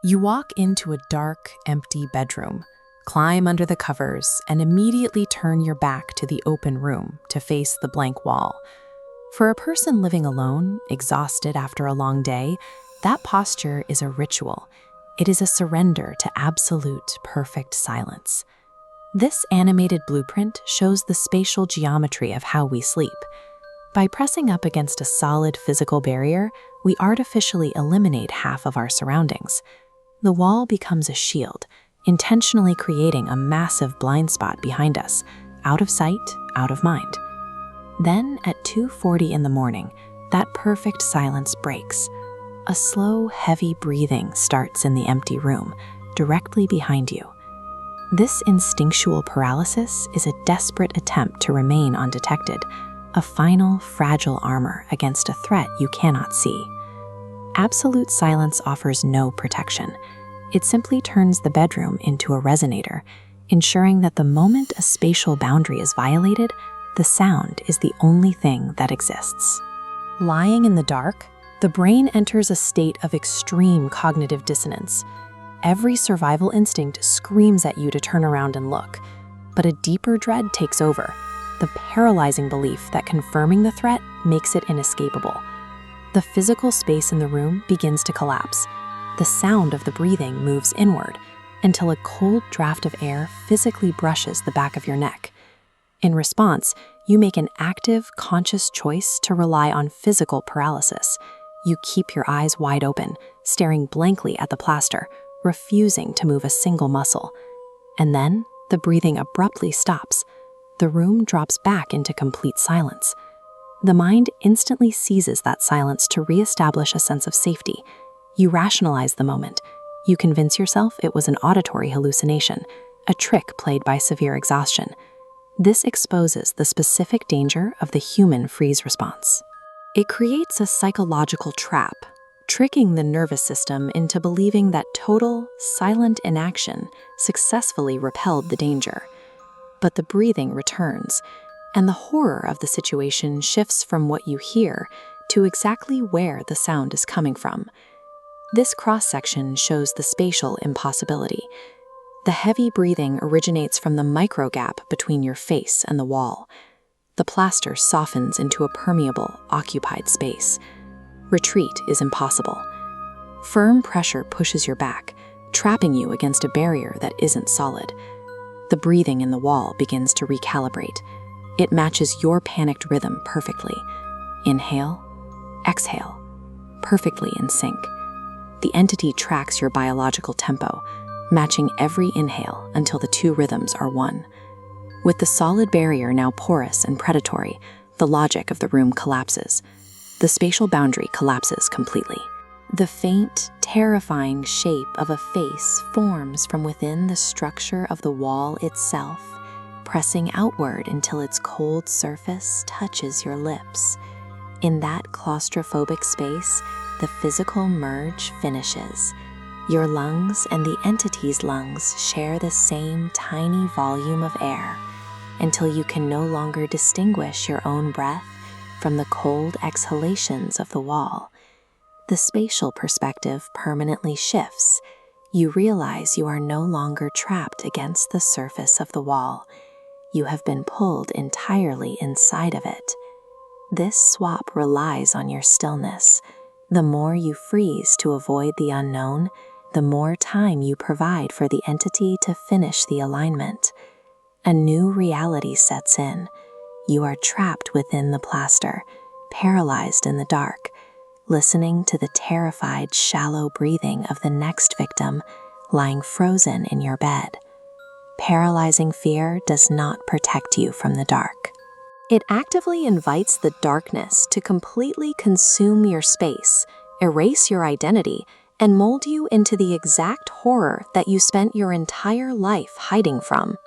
You walk into a dark, empty bedroom, climb under the covers, and immediately turn your back to the open room to face the blank wall. For a person living alone, exhausted after a long day, that posture is a ritual. It is a surrender to absolute, perfect silence. This animated blueprint shows the spatial geometry of how we sleep. By pressing up against a solid physical barrier, we artificially eliminate half of our surroundings. The wall becomes a shield, intentionally creating a massive blind spot behind us, out of sight, out of mind. Then, at 2:40 in the morning, that perfect silence breaks. A slow, heavy breathing starts in the empty room, directly behind you. This instinctual paralysis is a desperate attempt to remain undetected, a final, fragile armor against a threat you cannot see. Absolute silence offers no protection. It simply turns the bedroom into a resonator, ensuring that the moment a spatial boundary is violated, the sound is the only thing that exists. Lying in the dark, the brain enters a state of extreme cognitive dissonance. Every survival instinct screams at you to turn around and look, but a deeper dread takes over, the paralyzing belief that confirming the threat makes it inescapable. The physical space in the room begins to collapse. The sound of the breathing moves inward until a cold draft of air physically brushes the back of your neck. In response, you make an active, conscious choice to rely on physical paralysis. You keep your eyes wide open, staring blankly at the plaster, refusing to move a single muscle. And then, the breathing abruptly stops. The room drops back into complete silence. The mind instantly seizes that silence to reestablish a sense of safety. You rationalize the moment. You convince yourself it was an auditory hallucination, a trick played by severe exhaustion. This exposes the specific danger of the human freeze response. It creates a psychological trap, tricking the nervous system into believing that total, silent inaction successfully repelled the danger. But the breathing returns, and the horror of the situation shifts from what you hear to exactly where the sound is coming from. This cross-section shows the spatial impossibility. The heavy breathing originates from the micro-gap between your face and the wall. The plaster softens into a permeable, occupied space. Retreat is impossible. Firm pressure pushes your back, trapping you against a barrier that isn't solid. The breathing in the wall begins to recalibrate. It matches your panicked rhythm perfectly. Inhale, exhale, perfectly in sync. The entity tracks your biological tempo, matching every inhale until the two rhythms are one. With the solid barrier now porous and predatory, the logic of the room collapses. The spatial boundary collapses completely. The faint, terrifying shape of a face forms from within the structure of the wall itself, pressing outward until its cold surface touches your lips. In that claustrophobic space, the physical merge finishes. Your lungs and the entity's lungs share the same tiny volume of air until you can no longer distinguish your own breath from the cold exhalations of the wall. The spatial perspective permanently shifts. You realize you are no longer trapped against the surface of the wall. You have been pulled entirely inside of it. This swap relies on your stillness. The more you freeze to avoid the unknown, the more time you provide for the entity to finish the alignment. A new reality sets in. You are trapped within the plaster, paralyzed in the dark, listening to the terrified, shallow breathing of the next victim lying frozen in your bed. Paralyzing fear does not protect you from the dark. It actively invites the darkness to completely consume your space, erase your identity, and mold you into the exact horror that you spent your entire life hiding from.